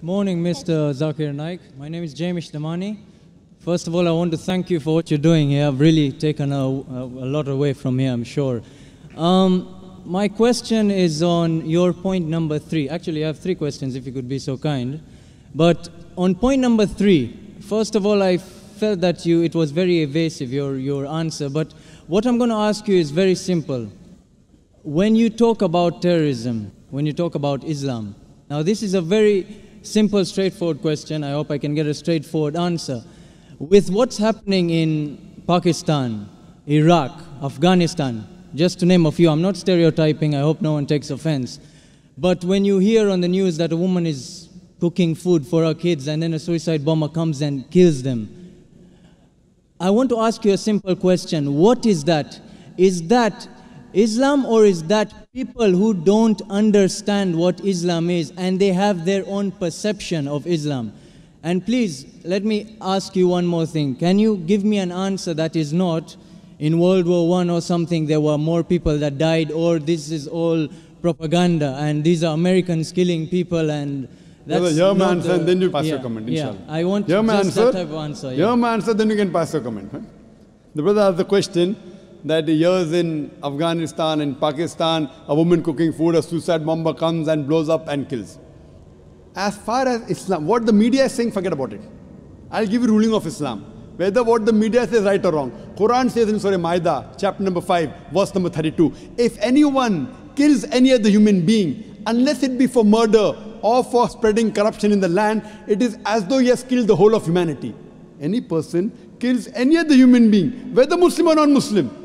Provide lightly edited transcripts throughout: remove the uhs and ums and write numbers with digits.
Morning, Mr. Zakir Naick. My name is Jamish Damani. First of all, I want to thank you for what you're doing here. I've really taken a lot away from here, I'm sure. My question is on your point number 3. Actually, I have 3 questions, if you could be so kind. But on point number 3, first of all, I felt that it was very evasive, your answer. But what I'm going to ask you is very simple. When you talk about terrorism, when you talk about Islam, now this is a very simple, straightforward question. I hope I can get a straightforward answer. With what's happening in Pakistan, Iraq, Afghanistan, just to name a few, I'm not stereotyping, I hope no one takes offense. But when you hear on the news that a woman is cooking food for her kids and then a suicide bomber comes and kills them, I want to ask you a simple question. What is that? Is that Islam, or is that people who don't understand what Islam is and they have their own perception of Islam? And please, let me ask you one more thing. Can you give me an answer that is not in World War I or something there were more people that died, or this is all propaganda and these are Americans killing people and that's your answer, and then you pass your comment, inshallah. Yeah, I want just that type of answer. Your answer, then you can pass your comment. Huh? The brother asked the question that years in Afghanistan and Pakistan, a woman cooking food, a suicide bomber comes and blows up and kills. As far as Islam, what the media is saying, forget about it. I'll give you ruling of Islam. Whether what the media says right or wrong. Quran says in Surah Ma'idah, chapter number 5, verse number 32, if anyone kills any other human being, unless it be for murder or for spreading corruption in the land, it is as though he has killed the whole of humanity. Any person kills any other human being, whether Muslim or non-Muslim,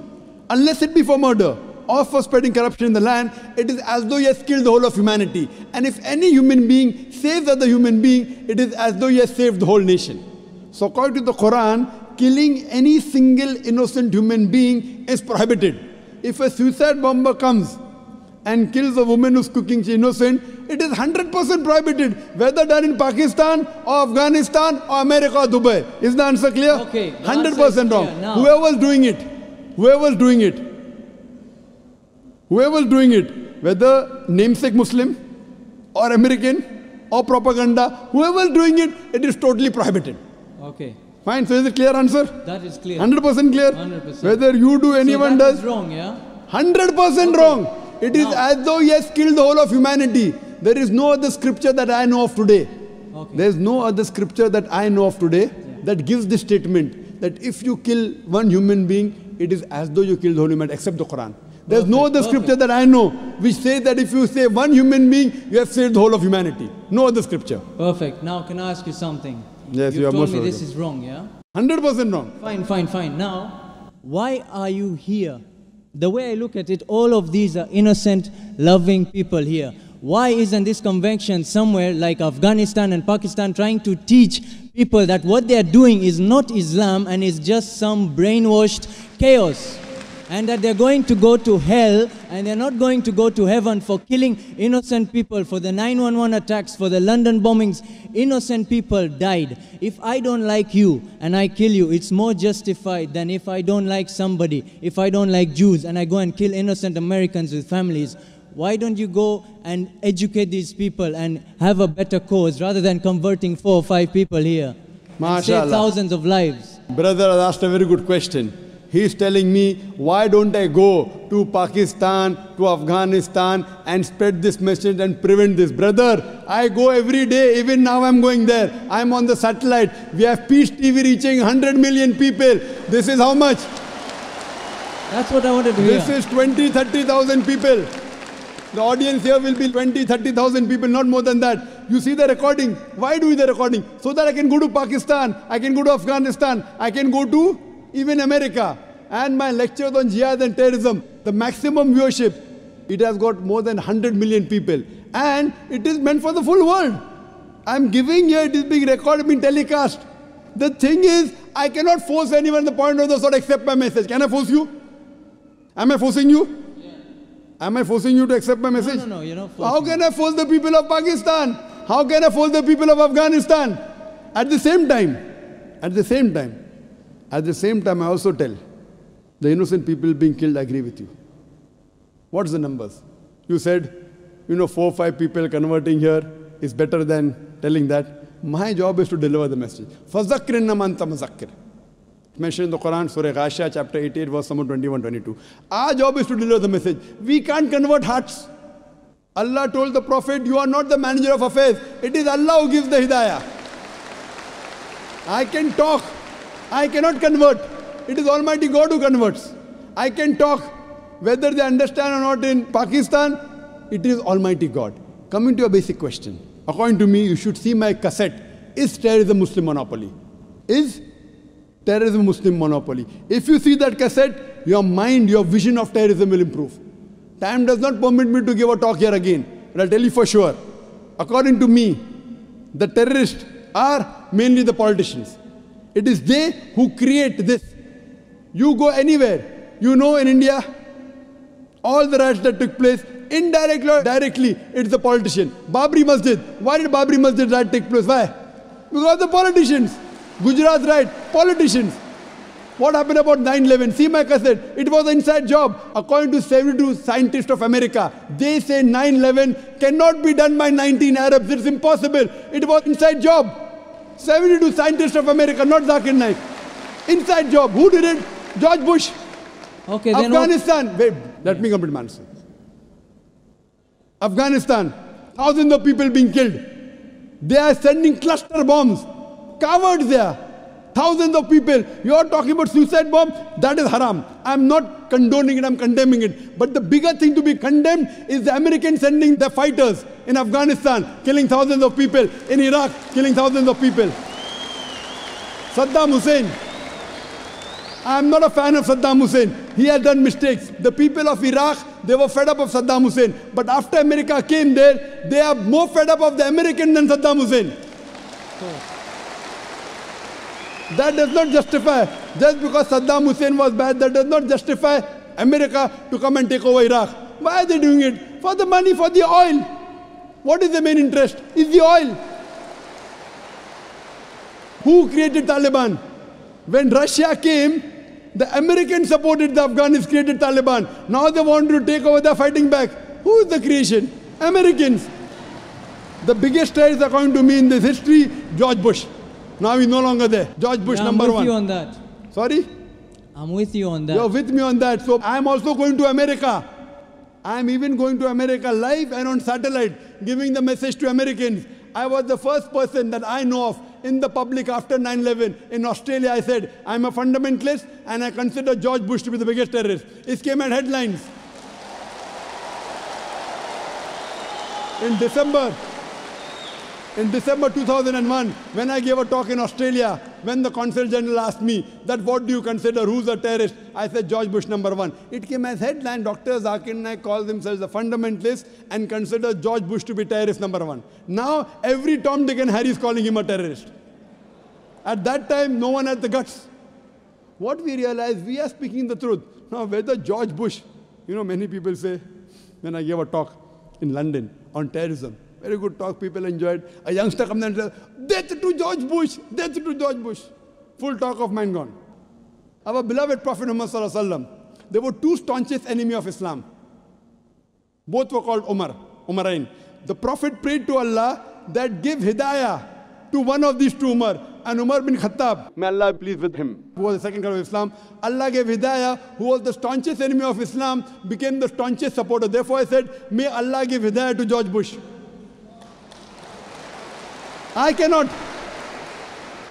unless it be for murder or for spreading corruption in the land, it is as though he has killed the whole of humanity. And if any human being saves other human being, it is as though he has saved the whole nation. So according to the Quran, killing any single innocent human being is prohibited. If a suicide bomber comes and kills a woman who's cooking, she's innocent, it is 100% prohibited, whether done in Pakistan or Afghanistan or America or Dubai. Is the answer clear? Okay. 100% wrong. Whoever's doing it, whether namesake Muslim or American or propaganda, whoever's doing it, it is totally prohibited. Okay. Fine, so is it clear answer? That is clear. 100% clear? 100%. Whether you do, anyone does. Is wrong, yeah? 100% wrong. It is as though he has killed the whole of humanity. There is no other scripture that I know of today. Okay. There is no other scripture that I know of today that gives this statement that if you kill one human being, it is as though you killed the whole humanity, except the Quran. There is no other scripture that I know which says that if you save one human being, you have saved the whole of humanity. No other scripture. Perfect. Now, can I ask you something? Yes, you You've are told most me welcome. this is wrong, yeah? 100% wrong. Fine. Now, why are you here? The way I look at it, all of these are innocent, loving people here. Why isn't this convention somewhere like Afghanistan and Pakistan trying to teach people that what they are doing is not Islam and is just some brainwashed chaos? And that they're going to go to hell and they're not going to go to heaven for killing innocent people, for the 9/11 attacks, for the London bombings. Innocent people died. If I don't like you and I kill you, it's more justified than if I don't like somebody, if I don't like Jews and I go and kill innocent Americans with families. Why don't you go and educate these people and have a better cause rather than converting 4 or 5 people here? And save thousands of lives. Brother has asked a very good question. He is telling me, why don't I go to Pakistan, to Afghanistan and spread this message and prevent this? Brother, I go every day, even now I'm going there. I'm on the satellite. We have Peace TV reaching 100 million people. This is how much? That's what I wanted to hear. This is 20,000-30,000 people. The audience here will be 20,000-30,000 people, not more than that. You see the recording. Why do the recording? So that I can go to Pakistan, I can go to Afghanistan, I can go to even America. And my lectures on jihad and terrorism, the maximum viewership, it has got more than 100 million people. And it is meant for the full world. I'm giving here, it is being recorded, being telecast. The thing is, I cannot force anyone at the point of the sword accept my message. Can I force you? Am I forcing you? Yeah. Am I forcing you to accept my message? No, you're not forcing. How can I force the people of Pakistan? How can I force the people of Afghanistan? At the same time, I also tell the innocent people being killed, I agree with you. What's the numbers? You said, 4 or 5 people converting here. is better than telling that. My job is to deliver the message. فَذَكِّرْ إِنَّمَا أَنْتَ مُذَكِّرٌ. Mentioned in the Quran, Surah Ghashiyah, chapter 88, verse number 21-22. Our job is to deliver the message. We can't convert hearts. Allah told the Prophet, you are not the manager of affairs. It is Allah who gives the hidayah. I can talk. I cannot convert. It is Almighty God who converts. I can talk. Whether they understand or not in Pakistan, it is Almighty God. Coming to a basic question. According to me, you should see my cassette. Is terrorism Muslim monopoly? Is terrorism Muslim monopoly? If you see that cassette, your mind, your vision of terrorism will improve. Time does not permit me to give a talk here again, but I'll tell you for sure. According to me, the terrorists are mainly the politicians. It is they who create this. You go anywhere, you know in India, all the riots that took place, indirectly or directly, it's the politician. Babri Masjid. Why did Babri Masjid riot take place? Why? Because the politicians. Gujarat riot, politicians. What happened about 9/11? See my cassette. It was an inside job. According to 72 scientists of America, they say 9/11 cannot be done by 19 Arabs. It's impossible. It was inside job. 72 scientists of America, not Zakir Naik. Inside job. Who did it? George Bush. Okay, Afghanistan. Wait, let me complete my answer. Afghanistan. Thousands of people being killed. They are sending cluster bombs. Cowards there. Thousands of people. You are talking about suicide bomb? That is haram. I am not condoning it, I am condemning it. But the bigger thing to be condemned is the Americans sending their fighters in Afghanistan, killing thousands of people. In Iraq, killing thousands of people. Saddam Hussein. I am not a fan of Saddam Hussein. He has done mistakes. The people of Iraq, they were fed up of Saddam Hussein. But after America came there, they are more fed up of the American than Saddam Hussein. That does not justify, just because Saddam Hussein was bad, that does not justify America to come and take over Iraq. Why are they doing it? For the money, for the oil. What is the main interest? Is the oil. Who created Taliban? When Russia came, the Americans supported the Afghans, created Taliban. Now they want to take over, they're fighting back. Who is the creation? Americans. The biggest terrorist, according to me, in this history, George Bush. Now he's no longer there. George Bush, number one. I'm with you on that. Sorry? I'm with you on that. You're with me on that. So I'm also going to America. I'm even going to America live and on satellite, giving the message to Americans. I was the first person that I know of in the public after 9/11 in Australia. I said, I'm a fundamentalist and I consider George Bush to be the biggest terrorist. It came at headlines. In December 2001, when I gave a talk in Australia, when the Consul General asked me that what do you consider, who's a terrorist? I said George Bush number one. It came as headline, Dr. Zakir calls himself a fundamentalist and considers George Bush to be terrorist number one. Now every Tom, Dick and Harry is calling him a terrorist. At that time, no one had the guts. What we realized, we are speaking the truth. Now whether George Bush, many people say, when I gave a talk in London on terrorism, very good talk, people enjoyed. A youngster comes and says, death to George Bush, death to George Bush. Full talk of mine gone. Our beloved Prophet Muhammad Sallallahu Alaihi Wasallam, there were two staunchest enemies of Islam. Both were called Umarain. The Prophet prayed to Allah that give hidayah to one of these two Umar. And Umar bin Khattab, may Allah be pleased with him, who was the second caliph of Islam. Allah gave hidayah, who was the staunchest enemy of Islam, became the staunchest supporter. Therefore I said, may Allah give hidayah to George Bush. I cannot.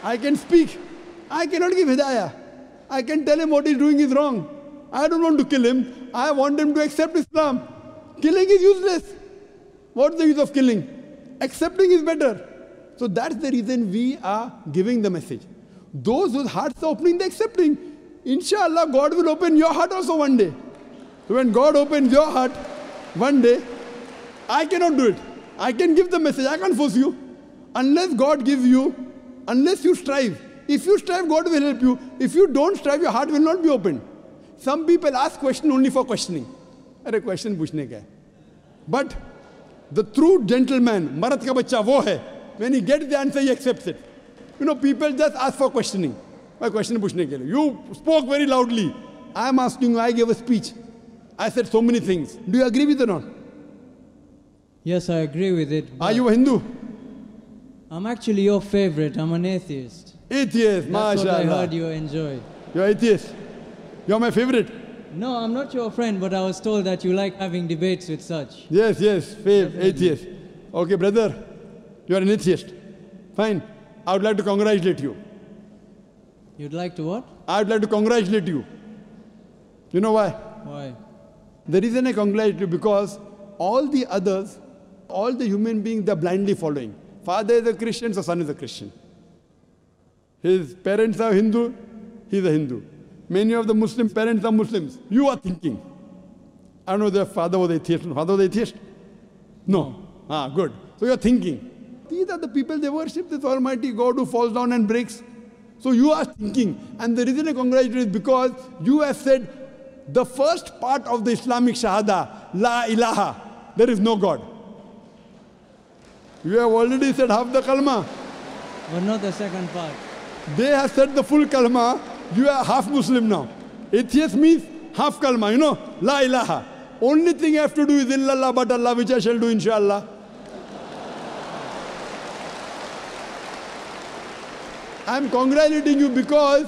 I can speak. I cannot give hidayah. I can tell him what he's doing is wrong. I don't want to kill him. I want him to accept Islam. Killing is useless. What's the use of killing? Accepting is better. So that's the reason we are giving the message. Those whose hearts are opening, they're accepting. Inshallah, God will open your heart also one day. So when God opens your heart one day, I cannot do it. I can give the message. I can't force you. Unless God gives you, unless you strive. If you strive, God will help you. If you don't strive, your heart will not be opened. Some people ask questions only for questioning. Arey question puchne ka hai. But the true gentleman, marat ka bachcha wo hai, when he gets the answer, he accepts it. People just ask for questioning. Why question puchne ke liye? You spoke very loudly. I am asking you, I gave a speech. I said so many things. Do you agree with it or not? Yes, I agree with it. Are you a Hindu? I'm actually your favorite. I'm an atheist. Atheist, That's what I mashallah. heard you enjoy. You're atheist. You're my favorite. No, I'm not your friend, but I was told that you like having debates with such. Yes, atheist. Okay, brother, you're an atheist. Fine. I would like to congratulate you. You'd like to what? I would like to congratulate you. You know why? Why? The reason I congratulate you because all the others, all the human beings, they're blindly following. Father is a Christian, so son is a Christian. His parents are Hindu, he's a Hindu. Many of the Muslim parents are Muslims. You are thinking. I don't know if their father was atheist. Father was atheist? No. Ah, good. So you're thinking. These are the people, they worship this Almighty God who falls down and breaks. So you are thinking. And the reason I congratulate you is because you have said the first part of the Islamic Shahada, La ilaha, there is no God. You have already said half the kalma. But not the second part. They have said the full kalma. You are half Muslim now. Atheist means half kalma, you know, La ilaha. Only thing you have to do is illallah but Allah, which I shall do inshallah. I am congratulating you because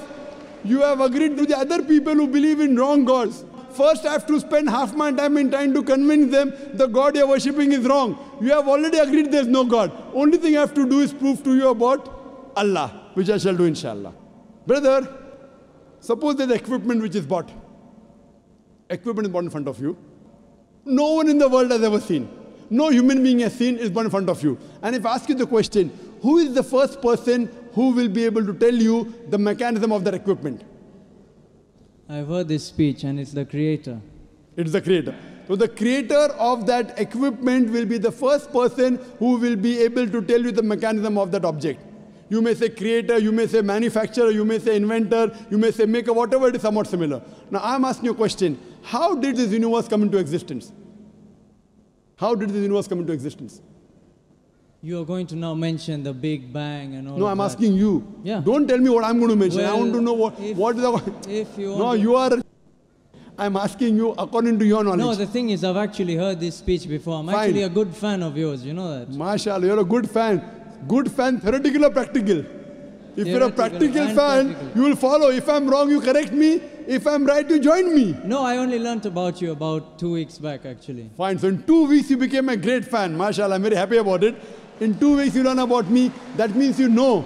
you have agreed to the other people who believe in wrong gods. First I have to spend half my time in trying to convince them the God you are worshipping is wrong. You have already agreed there is no God. Only thing I have to do is prove to you about Allah, which I shall do inshallah. Brother, suppose there is equipment which is bought. Equipment is bought in front of you. No one in the world has ever seen. No human being has seen is bought in front of you. And if I ask you the question, who is the first person who will be able to tell you the mechanism of that equipment? I've heard this speech and it's the creator. It's the creator. So the creator of that equipment will be the first person who will be able to tell you the mechanism of that object. You may say creator, you may say manufacturer, you may say inventor, you may say maker, whatever it is, somewhat similar. Now I'm asking you a question. How did this universe come into existence? How did this universe come into existence? You are going to now mention the Big Bang and all No, of I'm that. asking you. Yeah. Don't tell me what I'm going to mention. I Well, want to know what is the... If you want No, to- you are... I'm asking you according to your knowledge. No, the thing is, I've actually heard this speech before. I'm Fine. actually a good fan of yours, you know that? MashaAllah, you're a good fan. Good fan, theoretical or practical? If you're a Theoretical practical and fan, practical. you will follow. If I'm wrong, you correct me. If I'm right, you join me. No, I only learnt about you about 2 weeks back, actually. Fine. So in 2 weeks, you became a great fan. MashaAllah, I'm very happy about it. In 2 weeks, you learn about me. That means you know.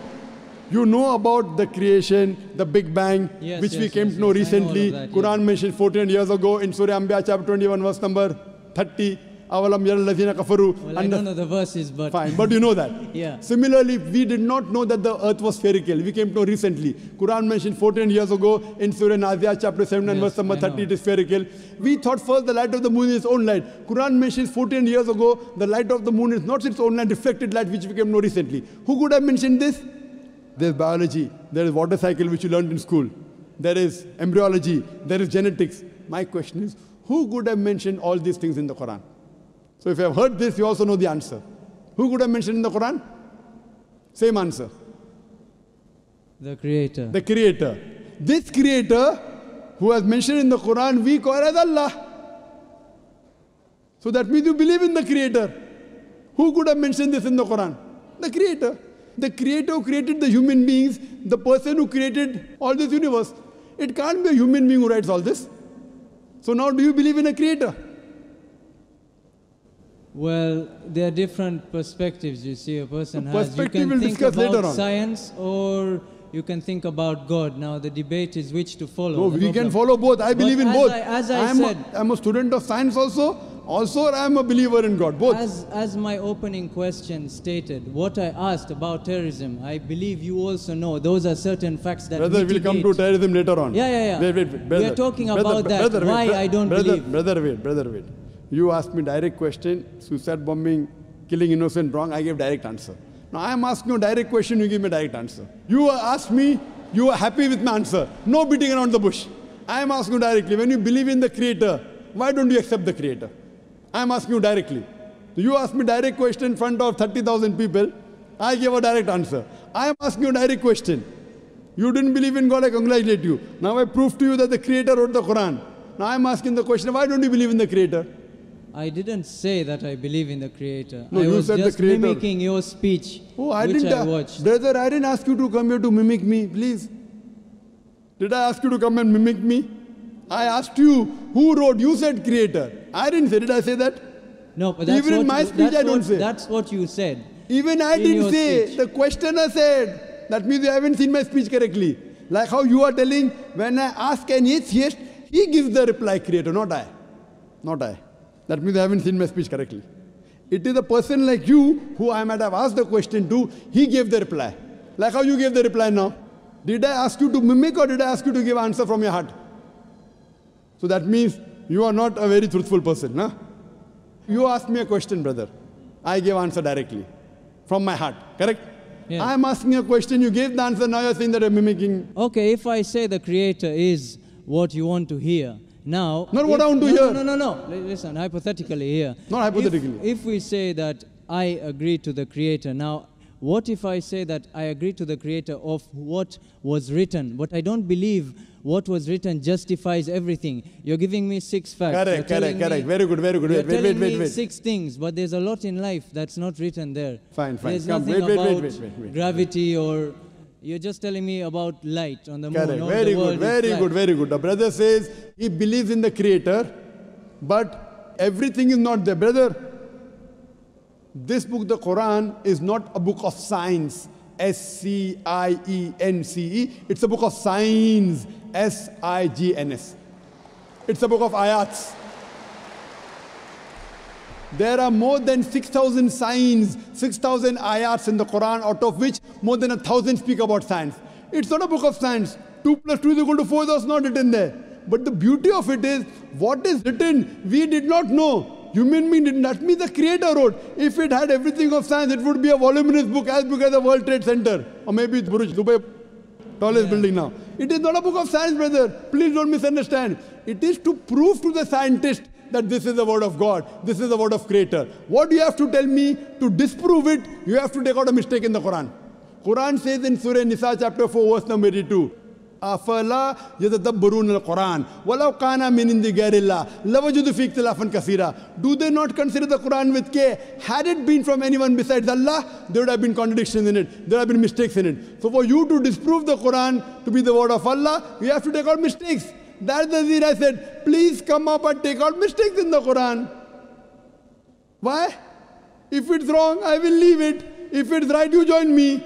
You know about the creation, the Big Bang, Yes, which we yes, came yes, to know yes. I know all recently. of that, Quran yeah. mentioned 14 years ago in Surah Anbiya chapter 21, verse number 30. Avalam yara allazina kafaru. Well, I don't know the verses, but... Fine, but you know that. Yeah. Similarly, we did not know that the earth was spherical. We came to know recently. Quran mentioned 14 years ago in Surah Naziyat chapter 7 and Yes, verse number I 30, know. it is spherical. We thought first the light of the moon is its own light. Quran mentions 14 years ago, the light of the moon is not its own light, reflected light, which we came to know recently. Who could have mentioned this? There is biology, there is water cycle, which you learned in school. There is embryology, there is genetics. My question is, who could have mentioned all these things in the Quran? So if you have heard this, you also know the answer. Who could have mentioned in the Quran? Same answer. The creator. The creator. This creator, who has mentioned in the Quran, we call as Allah. So that means you believe in the creator. Who could have mentioned this in the Quran? The creator. The creator who created the human beings, the person who created all this universe. It can't be a human being who writes all this. So now do you believe in a creator? Well, there are different perspectives you see a person has. You Perspective can we'll think discuss later about on. science or you can think about God. Now the debate is which to follow. No, The we can problem. follow both. I believe in as both. as I said, I'm a student of science also I am a believer in God. Both. As my opening question stated, what I asked about terrorism, I believe you also know those are certain facts that Brother, we'll come to mitigate. terrorism later on. Yeah. Wait. We Brother, are talking brother, about that. brother, Why wait, I don't brother, believe. Brother, wait. You asked me direct question, suicide bombing, killing innocent, wrong. I gave direct answer. Now I am asking you a direct question, you give me a direct answer. You asked me, you are happy with my answer. No beating around the bush. I am asking you directly, when you believe in the creator, why don't you accept the creator? I am asking you directly. You asked me direct question in front of 30,000 people. I gave a direct answer. I am asking you a direct question. You didn't believe in God, I congratulate you. Now I proved to you that the creator wrote the Quran. Now I am asking the question, why don't you believe in the creator? I didn't say that I believe in the Creator. No, I you was said the just Creator. mimicking your speech, which I watched. Brother, I didn't ask you to come here to mimic me, please. Did I ask you to come and mimic me? I asked you, who wrote? You said Creator. I didn't say. Did I say that? No, but that's even in my speech, I don't say. That's what you said. Even I didn't say. Speech. The questioner said. That means you haven't seen my speech correctly. Like how you are telling, when I ask an atheist, he gives the reply, Creator, not I. Not I. That means I haven't seen my speech correctly. It is a person like you, who I might have asked the question to, he gave the reply. Like how you gave the reply now. Did I ask you to mimic or did I ask you to give answer from your heart? So that means you are not a very truthful person, huh? You asked me a question, brother. I gave answer directly. From my heart, correct? Yeah. I am asking a question, you gave the answer, now you are saying that I am mimicking. Okay, if I say the Creator is what you want to hear, now... Not what I want to hear. No. Listen, hypothetically here. Not hypothetically. If we say that I agree to the Creator, now what if I say that I agree to the Creator of what was written, but I don't believe what was written justifies everything? You're giving me 6 facts. Correct. Very good. You're telling me 6 things, but there's a lot in life that's not written there. Fine. There's Come, nothing about wait. gravity or... You're just telling me about light on the moon. Correct. Very good. The brother says he believes in the Creator, but everything is not there. Brother, this book, the Quran, is not a book of science. S-C-I-E-N-C-E. It's a book of signs. S-I-G-N-S. It's a book of ayats. There are more than 6,000 signs, 6,000 ayats in the Quran, out of which more than 1,000 speak about science. It's not a book of science. 2 + 2 = 4, that's not written there. But the beauty of it is, what is written, we did not know. Human being did not. That means the Creator wrote. If it had everything of science, it would be a voluminous book as big as the World Trade Center. Or maybe it's Burj Dubai, tallest building now. It is not a book of science, brother. Please don't misunderstand. It is to prove to the scientist that this is the word of God, this is the word of Creator. What do you have to tell me to disprove it? You have to take out a mistake in the Quran. Quran says in Surah Nisa chapter 4 verse number 82, أَفَلَا يَتَدَبَّرُونَ الْقُرْآنَ وَلَوْ كَانَ مِنْ عِنْدِ غَيْرِ اللَّهِ لَوَجَدُوا فِيهِ اخْتِلَافًا كَثِيرًا. Do they not consider the Quran with care? Had it been from anyone besides Allah, there would have been contradictions in it, there would have been mistakes in it. So for you to disprove the Quran to be the word of Allah, you have to take out mistakes. That's the reason I said, please come up and take out mistakes in the Quran. Why? If it's wrong, I will leave it. If it's right, you join me.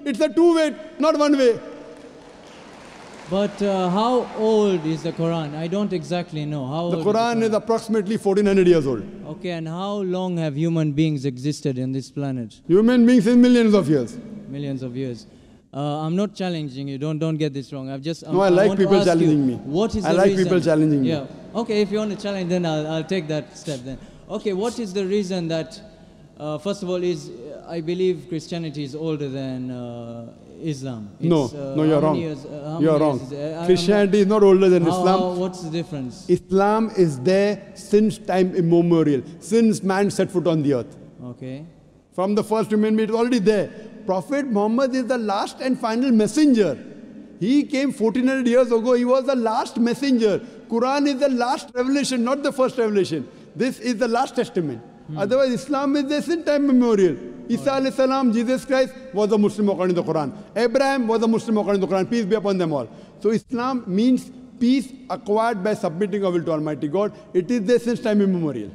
It's a two-way, not one way. But how old is the Quran? I don't exactly know. How old the Quran is approximately 1400 years old. Okay, and how long have human beings existed on this planet? Human beings in millions of years. Millions of years. I'm not challenging you. Don't get this wrong. I like people challenging me. What is I the like reason? people challenging me. Yeah. Okay, if you want to challenge, then I'll take that step then. Okay, what is the reason that, first of all, I believe Christianity is older than Islam. No, you're wrong. You're wrong. Christianity is not older than Islam. What's the difference? Islam is there since time immemorial, since man set foot on the earth. Okay. From the first human being, it's already there. Prophet Muhammad is the last and final messenger. He came 1400 years ago. He was the last messenger. Quran is the last revelation, not the first revelation. This is the last testament. Otherwise, Islam is there since time immemorial. Isa alayhi salam, Jesus Christ, was a Muslim according to the Quran. Abraham was a Muslim according to the Quran. Peace be upon them all. So Islam means peace acquired by submitting our will to Almighty God. It is there since time immemorial.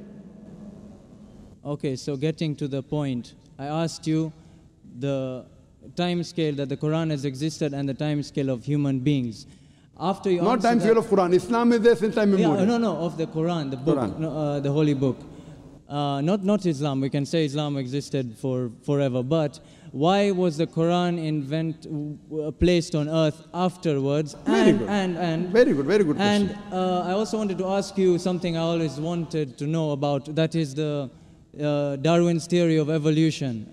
Okay, so getting to the point, I asked you the time scale that the Quran has existed and the time scale of human beings. After you not time scale of Quran. Islam is there since time immemorial. Yeah, no, of the Quran, the book, Quran. The holy book. Not Islam. We can say Islam existed forever. But why was the Quran placed on earth afterwards? Very good question. And I also wanted to ask you something I always wanted to know about. That is the Darwin's theory of evolution.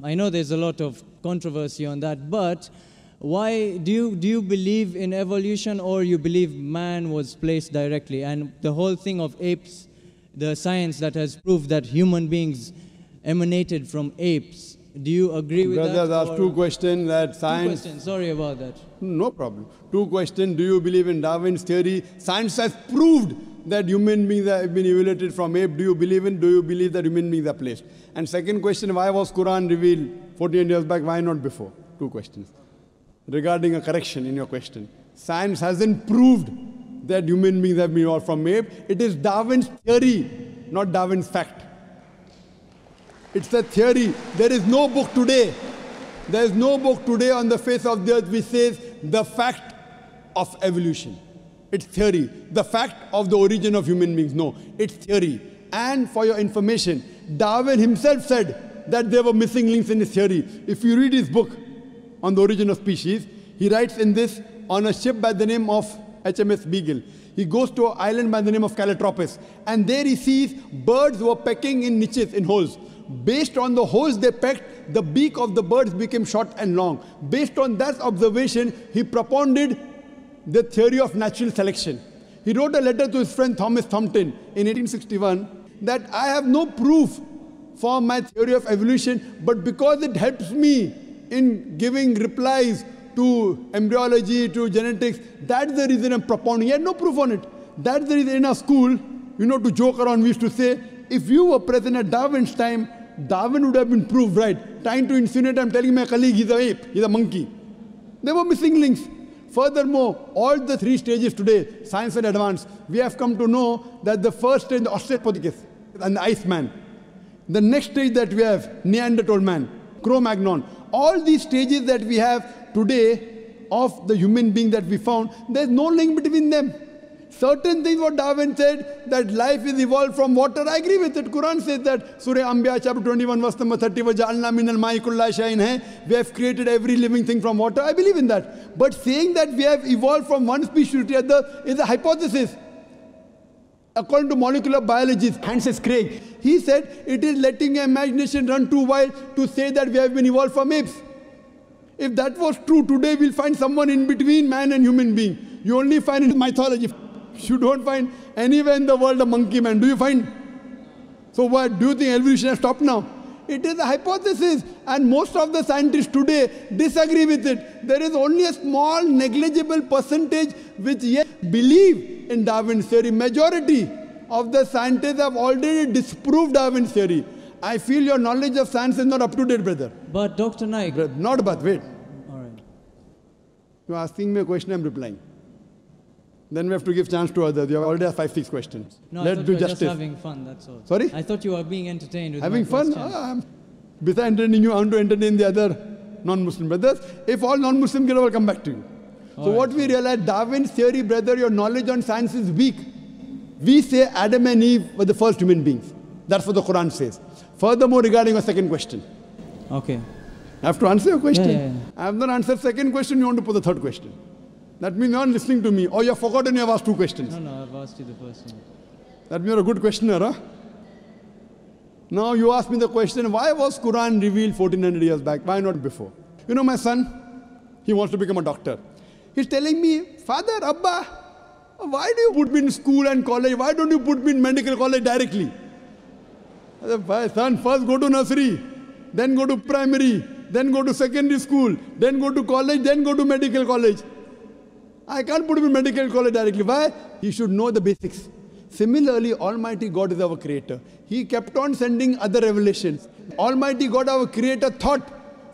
I know there's a lot of controversy on that, but why do you believe in evolution, or you believe man was placed directly? And the whole thing of apes, the science that has proved that human beings emanated from apes, do you agree with that? Brothers asked 2 questions that science... 2 questions, sorry about that. No problem. 2 questions. Do you believe in Darwin's theory? Science has proved that human beings have been evoluted from ape? Do you believe that human beings are placed? And second question, why was Quran revealed 14 years back? Why not before? Two questions. Regarding a correction in your question, science hasn't proved that human beings have been evolved from ape. It is Darwin's theory, not Darwin's fact. It's a theory. There is no book today. There is no book today on the face of the earth which says the fact of evolution. It's theory. The fact of the origin of human beings. No, it's theory. And for your information, Darwin himself said that there were missing links in his theory. If you read his book on the origin of species, he writes in this on a ship by the name of HMS Beagle. He goes to an island by the name of Calotropis, and there he sees birds were pecking in niches, in holes. Based on the holes they pecked, the beak of the birds became short and long. Based on that observation, he propounded the theory of natural selection. He wrote a letter to his friend Thomas Thumpton in 1861 that I have no proof for my theory of evolution, but because it helps me in giving replies to embryology, to genetics, that's the reason I'm propounding. He had no proof on it. That's the reason in our school, to joke around, we used to say, if you were present at Darwin's time, Darwin would have been proved right. Trying to insinuate, I'm telling my colleague, he's an ape, he's a monkey. There were missing links. Furthermore, all the three stages today, science and advance, we have come to know that the first stage, the Australopithecus and the Iceman. The next stage that we have, Neanderthal man, Cro-Magnon. All these stages that we have today of the human being that we found, there's no link between them. Certain things what Darwin said, that life is evolved from water, I agree with it. Quran says that, Surah Anbiya chapter 21 verse number 30, وَجَعَلْنَا مِنَ الْمَاءِ كُلَّ شَيْءٍ hai. We have created every living thing from water, I believe in that. But saying that we have evolved from one species to the other is a hypothesis. According to molecular biologist Francis Crick, he said it is letting your imagination run too wild to say that we have been evolved from apes. If that was true, today we'll find someone in between man and human being. You only find in mythology. You don't find anywhere in the world a monkey man. Do you find? So what? Do you think evolution has stopped now? It is a hypothesis, and most of the scientists today disagree with it. There is only a small negligible percentage which yet believe in Darwin's theory. Majority of the scientists have already disproved Darwin's theory. I feel your knowledge of science is not up to date, brother. But Dr. Naick. Not but, wait. All right. You're asking me a question, I'm replying. Then we have to give chance to others. You have already asked 5-6 questions. No, Let's do justice. Just having fun, that's all. Sorry? I thought you were being entertained with having my fun? Besides entertaining you, I want to entertain the other non-Muslim brothers. If all non-Muslim get over, I'll come back to you. So what we realize, Darwin's theory, brother, your knowledge on science is weak. We say Adam and Eve were the first human beings. That's what the Quran says. Furthermore, regarding your second question. Okay. I have to answer your question. Yeah. I have not answered second question, you want to put the third question. That means you're not listening to me, or you have forgotten you have asked 2 questions. No, I've asked you the first one. That means you're a good questioner, huh? Now you ask me the question, why was Quran revealed 1400 years back? Why not before? My son, he wants to become a doctor. He's telling me, Father, Abba, why do you put me in school and college? Why don't you put me in medical college directly? I said, son, first go to nursery, then go to primary, then go to secondary school, then go to college, then go to medical college. I can't put him in medical college directly. Why? He should know the basics. Similarly, Almighty God is our creator. He kept on sending other revelations. Almighty God, our creator, thought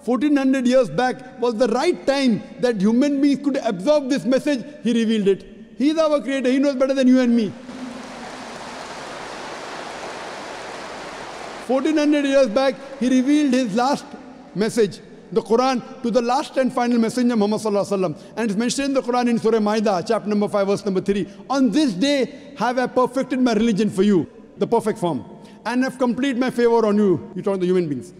1400 years back was the right time that human beings could absorb this message. He revealed it. He is our creator. He knows better than you and me. 1400 years back, he revealed his last message, the Quran, to the last and final messenger, Muhammad sallallahu alaihi wasallam. And it's mentioned in the Quran in Surah Ma'idah, chapter number 5, verse number 3. On this day have I perfected my religion for you, the perfect form, and have completed my favor on you, you talk to the human beings,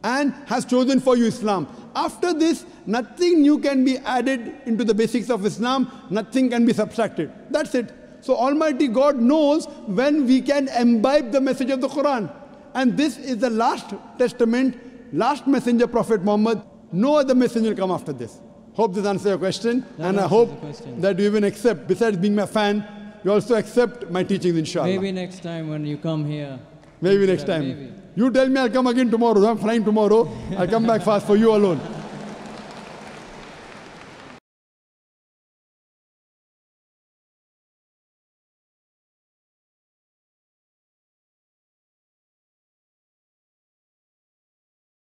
and has chosen for you Islam. After this, nothing new can be added into the basics of Islam, nothing can be subtracted. That's it. So Almighty God knows when we can imbibe the message of the Quran. And this is the last testament, last messenger, Prophet Muhammad. No other messenger will come after this. Hope this answers your question. And I hope that you even accept, besides being my fan, you also accept my teachings, inshallah. Maybe next time when you come here. Maybe next time. You tell me I'll come again tomorrow. I'm flying tomorrow. I'll come back fast for you alone.